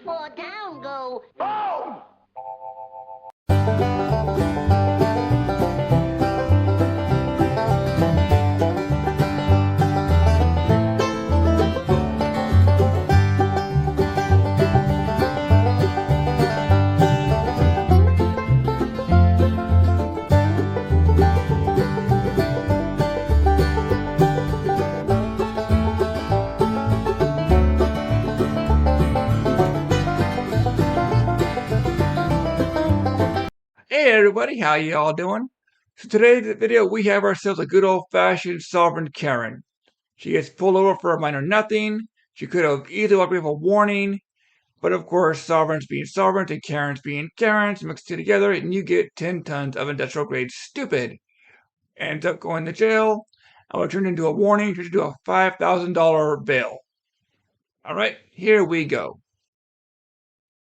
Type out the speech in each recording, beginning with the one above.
for down go. Boom! Hey everybody, how you all doing? So today's video we have ourselves a good old-fashioned sovereign Karen. She gets pulled over for a minor nothing. She could have either walked away with a warning, but of course sovereigns being sovereigns and Karens being Karens mixed together and you get 10 tons of industrial grade stupid. Ends up going to jail. I will turn into a warning, turn into a $5,000 bail. Alright, here we go.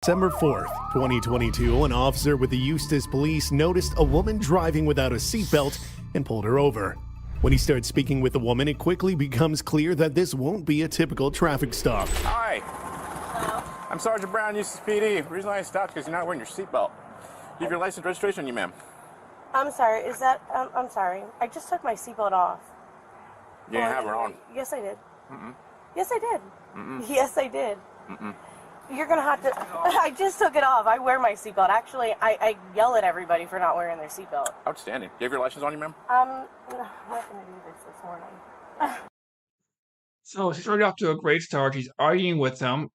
December 4th, 2022, an officer with the Eustis Police noticed a woman driving without a seatbelt and pulled her over. When he starts speaking with the woman, it quickly becomes clear that this won't be a typical traffic stop. Hi. Hello? I'm Sergeant Brown, Eustis PD. The reason I stopped is because you're not wearing your seatbelt. You have your license registration on you, ma'am. I'm sorry, is that, I'm sorry. I just took my seatbelt off. You didn't have her on. Yes, I did. Mm-mm. Yes, I did. Mm-mm. Yes, I did. Mm-mm. You're gonna have to, I just took it off. I wear my seatbelt. Actually, I yell at everybody for not wearing their seatbelt. Outstanding. Do you have your license on you, ma'am? I'm not gonna do this morning. So she started off to a great start. She's arguing with him.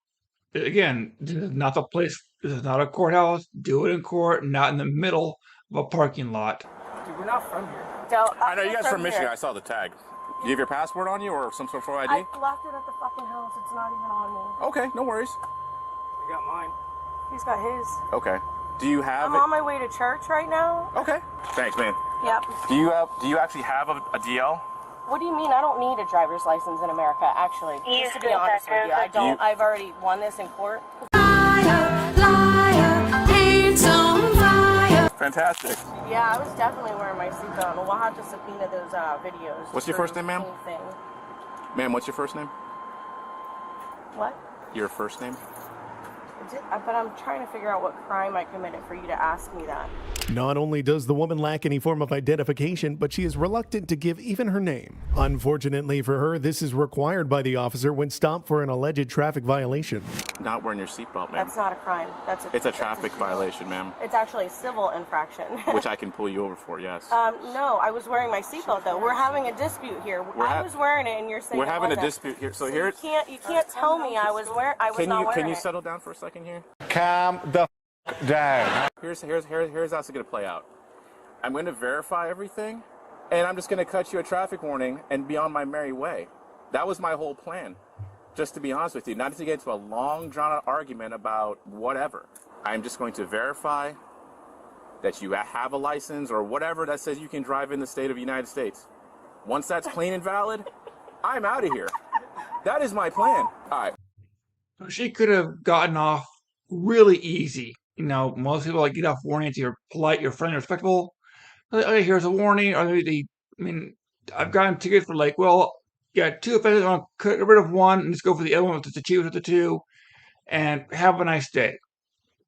Again, this is not the place. This is not a courthouse. Do it in court, not in the middle of a parking lot. Dude, we're not from here. I know you guys are from Michigan. I saw the tag. Do you have your passport on you or some sort of ID? I left it at the fucking house. It's not even on me. Okay, no worries. I got mine. He's got his. Okay. Do you have I'm it? on my way to church right now. Okay. Thanks, man. Yep. Do you actually have a DL? What do you mean? I don't need a driver's license in America, actually. Just to be honest with you, I don't. I've already won this in court. Fantastic. Yeah, I was definitely wearing my seatbelt. We'll have to subpoena those videos. What's your first name, ma'am? Anything. Ma'am, what's your first name? What? Your first name? But I'm trying to figure out what crime I committed for you to ask me that. Not only does the woman lack any form of identification, but she is reluctant to give even her name. Unfortunately for her, this is required by the officer when stopped for an alleged traffic violation. Not wearing your seatbelt, ma'am. That's not a crime. It's a traffic violation, ma'am. It's actually a civil infraction. Which I can pull you over for, yes. No, I was wearing my seatbelt though. We're having a dispute here. I was wearing it, and you're saying we're having a dispute here. So here, you can't tell me I was not wearing it. Can you settle down for a second here? Calm the down. Here's how it's going to play out. I'm going to verify everything, and I'm just going to cut you a traffic warning and be on my merry way. That was my whole plan. Just to be honest with you, not to get into a long, drawn-out argument about whatever. I'm just going to verify that you have a license or whatever that says you can drive in the state of the United States. Once that's clean and valid, I'm out of here. That is my plan. All right. So she could have gotten off really easy. You know, most people get off warnings. You're polite, you're friendly, respectable. Okay, here's a warning. Or I've gotten tickets for two offenses. I want to get rid of one and just go for the other one with the two with the two, and have a nice day.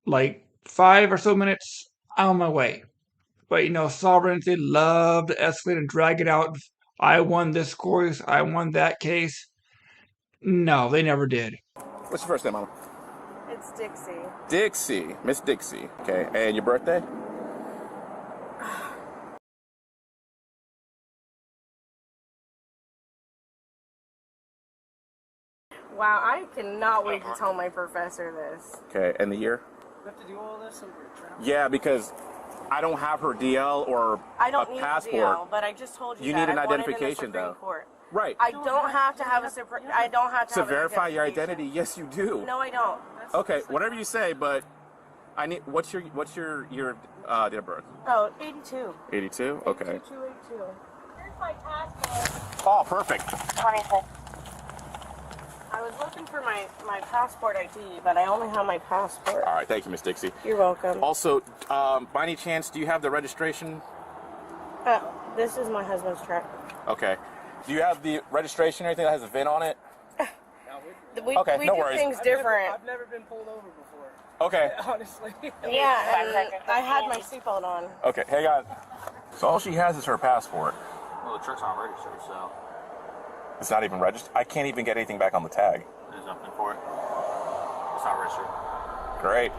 5 or so minutes, I'm on my way. But sovereigns, they love to escalate and drag it out. I won this case. I won that case. No, they never did. What's your first name, Mama? It's Dixie. Dixie. Miss Dixie. Okay, and your birthday? Wow, I cannot wait to tell my professor this. Okay, and the year? We have to do all this over traffic. Yeah, because I don't have her DL or I don't a need passport. a DL, but I just told you You that. need an I won it in the identification, Supreme though. Court. Right. I don't have to have a I don't have to To have an verify your identification. identity, yes, you do. No, I don't. Okay, whatever you say, but I need. What's your date of birth? Oh, 82. 82. Okay. 282. Here's my passport. Oh, perfect. 26. I was looking for my passport ID, but I only have my passport. All right, thank you, Miss Dixie. You're welcome. Also, by any chance, do you have the registration? This is my husband's truck. Okay. Do you have the registration or anything that has a VIN on it? We Okay, no do worries. things different. I've never been pulled over before. Okay. Honestly. Yeah, and I had my seatbelt on. Okay, hang on. So all she has is her passport. Well, the truck's not registered, so It's not even registered. I can't even get anything back on the tag. there's nothing for it. It's not registered. Great.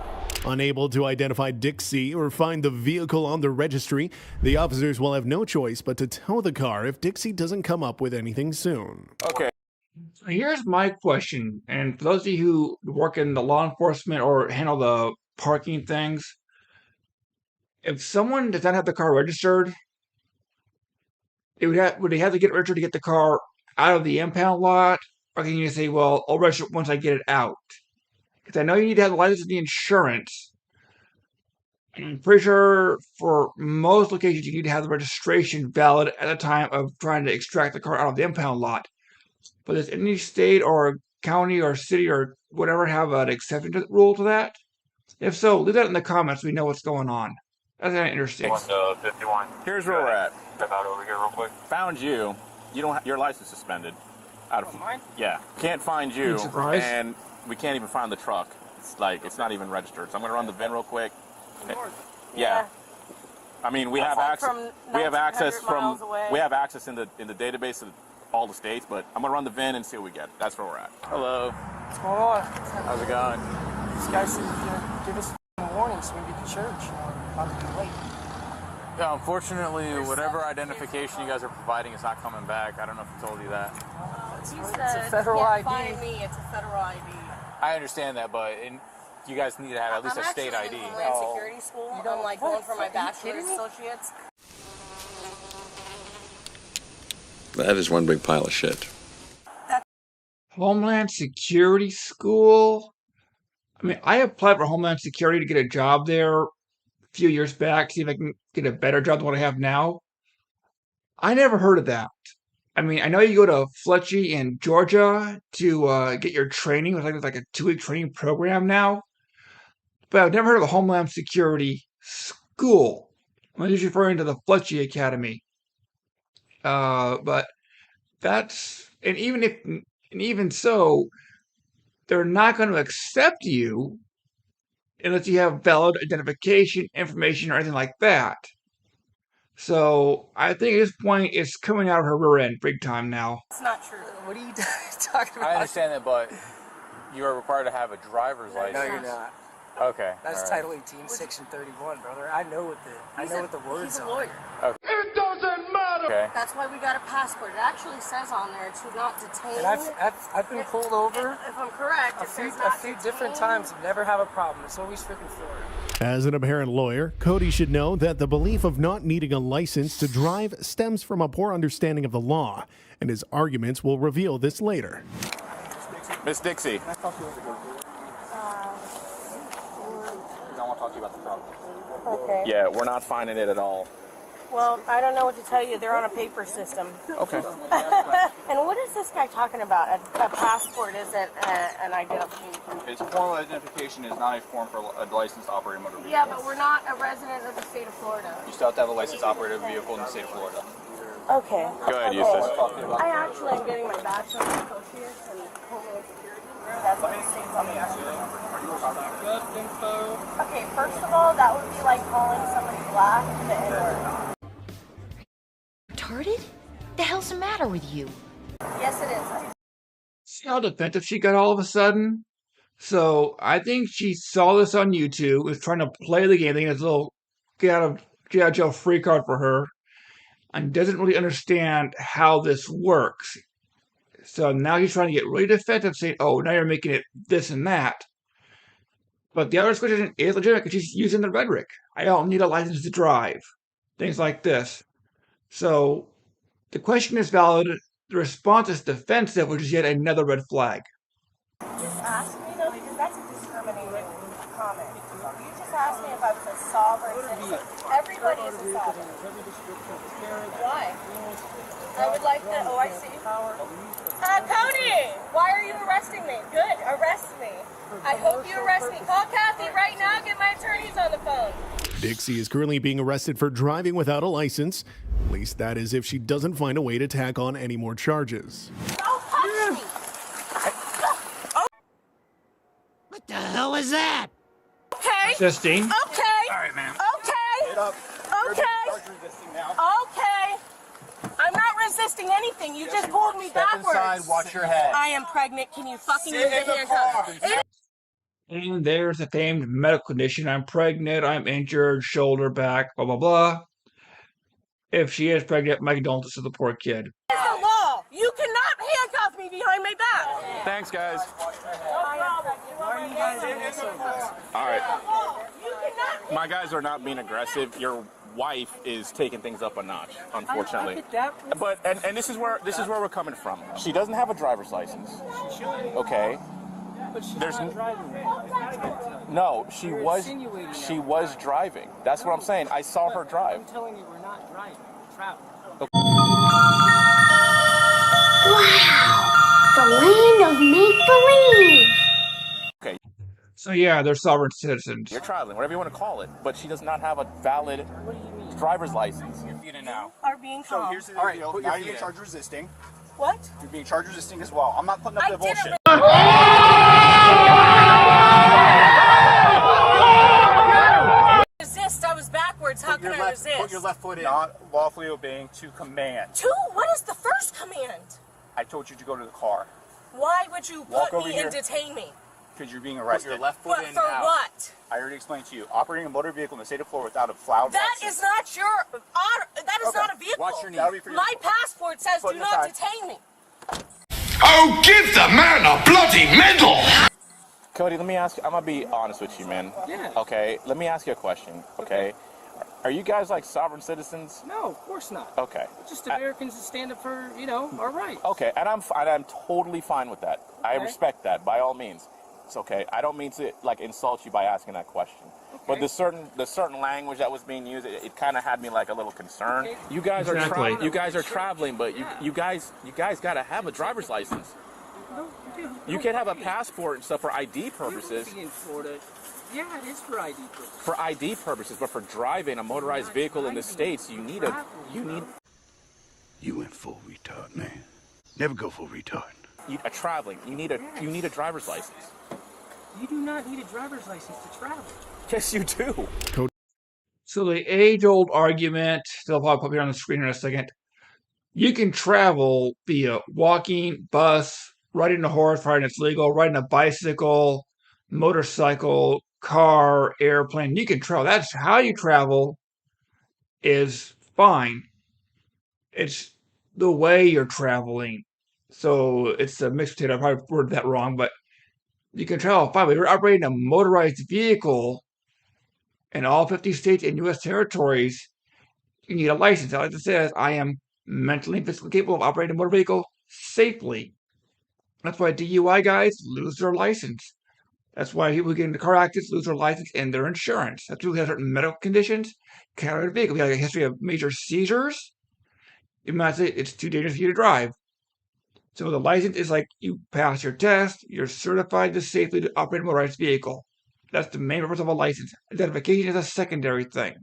Unable to identify Dixie or find the vehicle on the registry, the officers will have no choice but to tow the car if Dixie doesn't come up with anything soon. Okay. Here's my question, and for those of you who work in the law enforcement or handle the parking things, if someone does not have the car registered, would they have to get registered to get the car out of the impound lot, or can you say, well, I'll register it once I get it out? Because I know you need to have the license and the insurance. And I'm pretty sure for most locations you need to have the registration valid at the time of trying to extract the car out of the impound lot. But does any state or county or city or whatever have an exception rule to that? If so, leave that in the comments so we know what's going on. That's kind of interesting. 51. Here's where we're at. Step out over here real quick. Found you. You don't. Your license suspended. Out of Mine? Yeah. Can't find you. Surprise. And we can't even find the truck. It's not even registered. So I'm gonna run the VIN real quick. Yeah. I mean, we have access. From We have access 1900 from. miles away. We have access in the database of all the states. But I'm gonna run the VIN and see what we get. That's where we're at. Hello. What's going on? How's it going? This guy said he's gonna give us a warning so we can get to church. About to be late. Yeah, unfortunately, whatever identification you guys are providing is not coming back. I don't know if I told you that. He It's said, a federal "Can't ID." find me. It's a federal ID. I understand that, but you guys need to have at least I'm a state actually ID. in Homeland Security school. You don't- I'm like what? going for my Are you bachelor's kidding me? associates. That is one big pile of shit. Homeland Security School? I mean, I applied for Homeland Security to get a job there a few years back, see if I can get a better job than what I have now. I never heard of that. I mean, I know you go to Fletchy in Georgia to get your training. It's like a 2-week training program now. But I've never heard of a Homeland Security School. I'm just referring to the Fletchy Academy. But that's, and even so, they're not going to accept you unless you have valid identification information or anything like that. So I think at this point it's coming out of her rear end big time now. It's not true. What are you talking about? I understand that, but you are required to have a driver's license. No, you're not. Okay. That's all right. Title 18, Section 31, brother. I know what the words He's a are. lawyer. Okay. That's why we got a passport. It actually says on there to not detain. And I've been pulled over If I'm correct, a it few says not different detain. times. Never have a problem. It's always freaking Florida. As an apparent lawyer, Cody should know that the belief of not needing a license to drive stems from a poor understanding of the law, and his arguments will reveal this later. Miss Dixie. I don't want to talk to you about the problem. Okay. Yeah, we're not finding it at all. Well, I don't know what to tell you. They're on a paper system. Okay. And what is this guy talking about? A passport isn't an identification. It's formal identification is not a form for a license to operate a motor vehicle. Yeah, but we're not a resident of the state of Florida. You still have to have a license to operate a vehicle in the state of Florida. Okay. Go ahead, Okay. Eustace. I actually am getting my bachelor's associates in Homeland Security. That's what it states on the Okay, first of all, that would be like calling somebody black the N-word. Retarded? The hell's the matter with you? Yes, it is. See how defensive she got all of a sudden? So I think she saw this on YouTube, was trying to play the game, thinking it's a little get out of jail free card for her, and doesn't really understand how this works. So now he's trying to get really defensive, saying, oh, now you're making it this and that. But the other question is legitimate because she's using the rhetoric. I don't need a license to drive. Things like this. So the question is valid. The response is defensive, which is yet another red flag. Just ask me though, because that's a discriminating comment. You just asked me if I was a sovereign citizen. Everybody is a sovereign. Why? I would like the OIC. Cody, why are you arresting me? Good, arrest me. I hope you arrest me. Call Kathy right now. Get my attorneys on the phone. Dixie is currently being arrested for driving without a license. At least that is if she doesn't find a way to tack on any more charges. Don't touch me. hell is that? Okay. Resisting. Okay. All right, ma'am. Okay. Get up. Okay. You're resisting now. Okay. I'm not resisting anything. You just pulled me Step backwards. inside. Watch your head. I am pregnant. Can you fucking Sit move in the the handcuffs? car. And there's the famed medical condition. I'm pregnant. I'm injured. Shoulder, back, blah, blah, blah. If she is pregnant, my condolences to the poor kid. It's the law. You cannot handcuff me behind my back. Thanks, guys. All right. You cannot. My guys are not being aggressive. Your wife is taking things up a notch, unfortunately. I get that. But and this is where we're coming from. She doesn't have a driver's license. Okay. But she's There's not driving. No, she You're was insinuating she that. was driving. That's what I'm saying. I saw her drive. I'm telling you, we're not driving. We're traveling. Wow! The land of make-believe! Okay, So yeah, they're sovereign citizens. you're traveling, whatever you want to call it, but she does not have a valid driver's license. Now. Are being So calm. here's the All right, deal. put your Now feet you're being in. charged with resisting. What? You're being charged with resisting as well. I'm not putting up I the bullshit. didn't. Resist. I was backwards. How can I resist? Put your left foot in. Not lawfully obeying to command. Two. What is the first command? I told you to go to the car Why would you Walk put over me here. and detain me? because you're being Put arrested. your left foot But in for now. what? I already explained to you. Operating a motor vehicle in the state of Florida without a flower That license. is not your. That is Okay. not a vehicle. Watch your knee. That'll be for your- My passport says Foot do in not the detain me. Oh, give the man a bloody medal! Cody, let me ask you, I'm gonna be honest with you, man. Yeah. Okay, let me ask you a question, okay? Are you guys like sovereign citizens? No, of course not. Okay. Just Americans that stand up for, our rights. Okay, and I'm totally fine with that. I Okay. respect that by all means. It's okay. I don't mean to like insult you by asking that question. But Okay. the certain language that was being used, it kind of had me like a little concerned. Okay. You guys Exactly. are you guys are traveling, but you guys got to have a driver's license. You can have a passport and stuff for ID purposes. In Florida. Yeah, it is for ID purposes. For ID purposes, but for driving a motorized vehicle in the States, you need You went full retard, man. Never go full retard. traveling. You need a driver's license. You do not need a driver's license to travel. Yes, you do. So the age-old argument, they'll probably put it on the screen in a second. You can travel via walking, bus, riding a horse, riding it's legal, riding a bicycle, motorcycle, car, airplane. You can travel. That's how you travel is fine. It's the way you're traveling. So it's a mixed potato. I probably worded that wrong, but you can travel fine. But you're operating a motorized vehicle in all 50 states and U.S. territories. You need a license. Like it says, I am mentally and physically capable of operating a motor vehicle safely. That's why DUI guys lose their license. That's why people get into car accidents lose their license and their insurance. That's people who have certain medical conditions can't ride a vehicle. We have a history of major seizures. You might say it's too dangerous for you to drive. So the license is like you pass your test, you're certified to safely operate a motorized vehicle. That's the main purpose of a license. Identification is a secondary thing.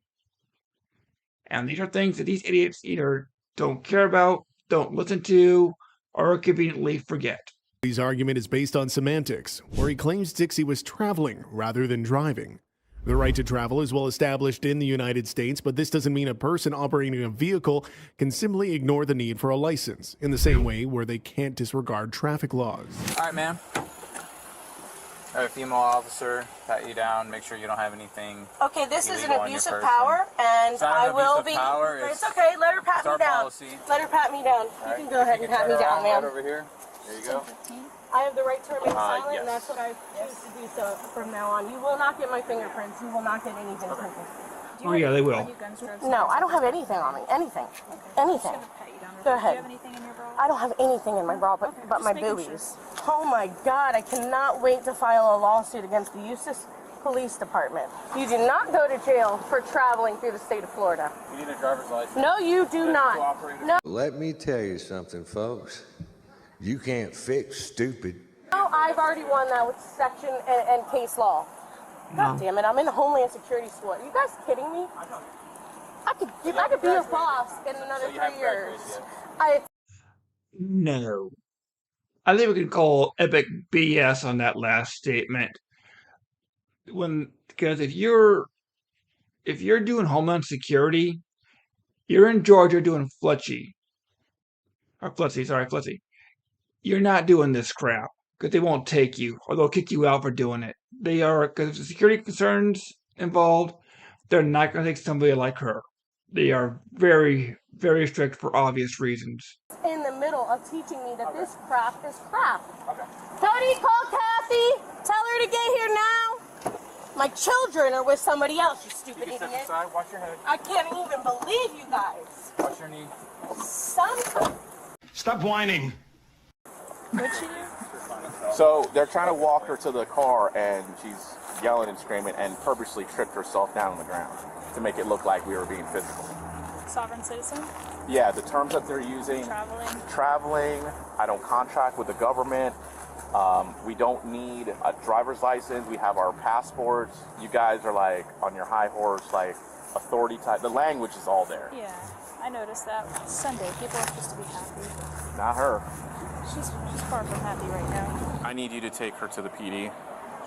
And these are things that these idiots either don't care about, don't listen to, or conveniently forget. His argument is based on semantics, where he claims Dixie was traveling rather than driving. The right to travel is well established in the United States, but this doesn't mean a person operating a vehicle can simply ignore the need for a license, in the same way where they can't disregard traffic laws. All right, ma'am. I have a female officer, pat you down, make sure you don't have anything. Okay, this is an Illegal on abuse your of person. power, and It's not I an will abuse be. of power, It's it's- okay. Let her pat it's me our down. policy. Let her pat me down. You can go ahead and pat me down, Right ma'am. over here. There you go. I have the right to remain silent, yes. and that's what I choose to do so from now on. You will not get my fingerprints. You will not get anything from me. Oh, yeah, they will. No, I don't have anything on me. Anything. Anything. Go ahead. I don't have anything in my bra but my boobies. Oh my God, I cannot wait to file a lawsuit against the Eustis Police Department. You do not go to jail for traveling through the state of Florida. You need a driver's license. No, you do not. No, Let me tell you something, folks. You can't fix stupid. I've already won that with section and case law. God damn it, I'm in Homeland Security school. Are you guys kidding me? I could be your boss in another 3 years. No. I think we can call epic BS on that last statement. Because if you're doing Homeland Security, you're in Georgia doing Flutzy. You're not doing this crap because they won't take you or they'll kick you out for doing it. They are, because of security concerns involved, they're not going to take somebody like her. They are very, very strict for obvious reasons. In the middle of teaching me that this crap is crap. Okay. Cody, call Kathy. Tell her to get here now. My children are with somebody else, you stupid idiot. Step aside, watch your head. I can't even believe you guys. Watch your knee. Stop whining. What'd she do? So they're trying to walk her to the car, and she's yelling and screaming and purposely tripped herself down on the ground to make it look like we were being physical. Sovereign citizen? Yeah, the terms that they're using. Traveling. I don't contract with the government. We don't need a driver's license. We have our passports. You guys are like on your high horse, like authority type. The language is all there. Yeah, I noticed that. It's Sunday. People are supposed to be happy. Not her. She's far from happy right now. I need you to take her to the PD.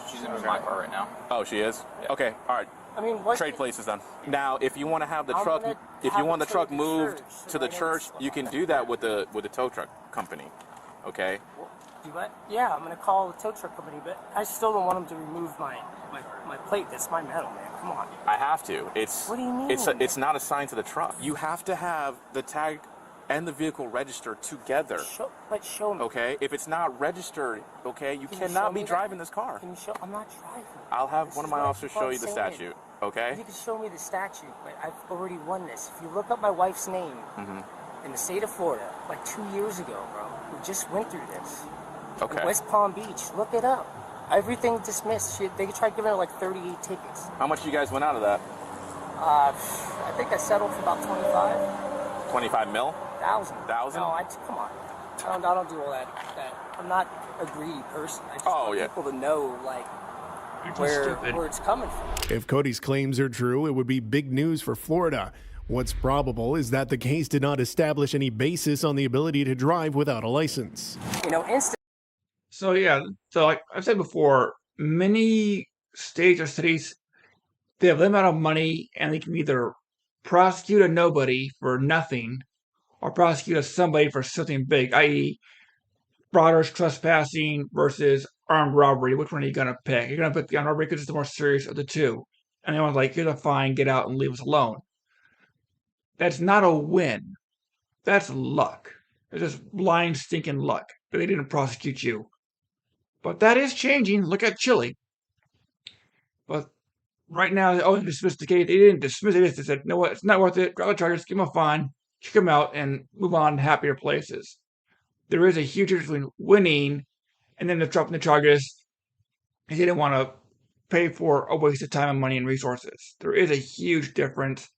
She's in my car right now. Oh, she is? Yeah. Okay, all right. I mean, what? Trade places then. Now, if you want to have the truck, if you want the truck moved to the church, you can do that with the tow truck company. Okay. Do what? Yeah, I'm gonna call the tow truck company, but I still don't want them to remove my plate. That's my metal, man. Come on. I have to. It's. What do you mean? It's not assigned to the truck. You have to have the tag and the vehicle registered together. Show me. Okay. If it's not registered, okay, you cannot be driving this car. Can you show? I'm not driving. I'll have one of my officers show you the statute. Okay. You can show me the statute, but I've already won this. If you look up my wife's name in the state of Florida, like 2 years ago, bro, we just went through this. Okay. In West Palm Beach, look it up. Everything dismissed. They tried giving her like 38 tickets. How much you guys went out of that? I think I settled for about 25. 25 mil? Thousand? No, come on. I don't do all that. I'm not a greedy person. I just want people to know, like, where it's coming from. If Cody's claims are true, it would be big news for Florida. What's probable is that the case did not establish any basis on the ability to drive without a license. So yeah, so like I've said before, many states or cities, they have a limit of money and they can either prosecute a nobody for nothing or prosecute somebody for something big, i.e. frauders trespassing versus armed robbery. Which one are you going to pick? You're going to pick the armed robbery because it's the more serious of the two. And they want like, here's a fine, get out and leave us alone. That's not a win. That's luck. It's just blind stinking luck that they didn't prosecute you. But that is changing. Look at Chile. But right now, they dismissed the case. They didn't dismiss it. They said, you know what, it's not worth it. Grab the charges, give them a fine, kick them out, and move on to happier places. There is a huge difference between winning and then dropping the charges. They didn't want to pay for a waste of time and money and resources. There is a huge difference.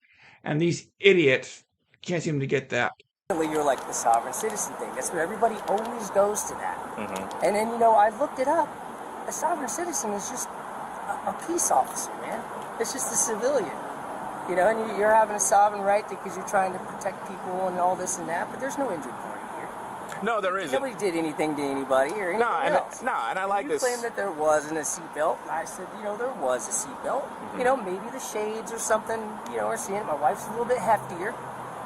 And these idiots can't seem to get that. You're like the sovereign citizen thing. That's where everybody always goes to that. And then, I looked it up. A sovereign citizen is just a peace officer, man. It's just a civilian. And you're having a sovereign right because you're trying to protect people and all this and that, but there's no injured party here. No, there isn't. Nobody did anything to anybody or anything else. And I like this. You claim that there wasn't a seatbelt. I said, there was a seatbelt. Maybe the shades or something, are seeing it. My wife's a little bit heftier.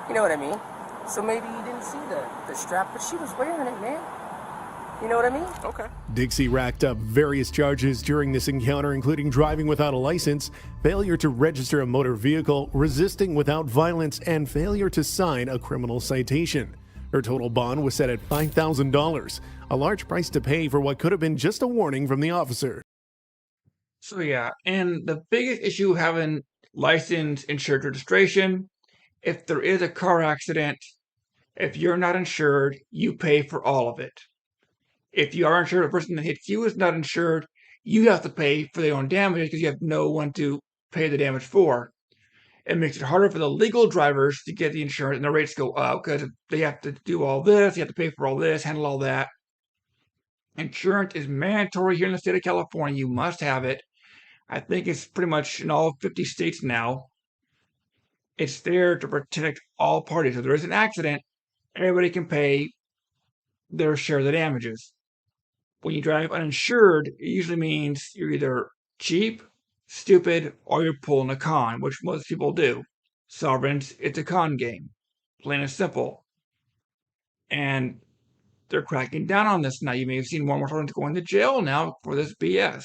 You know what I mean? So maybe you didn't see the strap, but she was wearing it, man. You know what I mean? Okay. Dixie racked up various charges during this encounter, including driving without a license, failure to register a motor vehicle, resisting without violence, and failure to sign a criminal citation. Her total bond was set at $5,000, a large price to pay for what could have been just a warning from the officer. So yeah, and the biggest issue having license, insured registration, if there is a car accident, if you're not insured, you pay for all of it. If you are insured, the person that hits you is not insured, you have to pay for their own damages because you have no one to pay the damage for. It makes it harder for the legal drivers to get the insurance, and the rates go up because they have to do all this, you have to pay for all this, handle all that. Insurance is mandatory here in the state of California. You must have it. I think it's pretty much in all 50 states now. It's there to protect all parties. If there is an accident, everybody can pay their share of the damages. When you drive uninsured, it usually means you're either cheap stupid, or you're pulling a con, which most people do. Sovereigns, it's a con game. Plain and simple. And they're cracking down on this now. You may have seen more sovereigns going to jail now for this BS.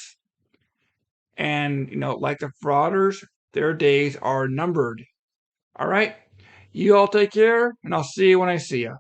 And, like the frauders, their days are numbered. All right? You all take care, and I'll see you when I see you.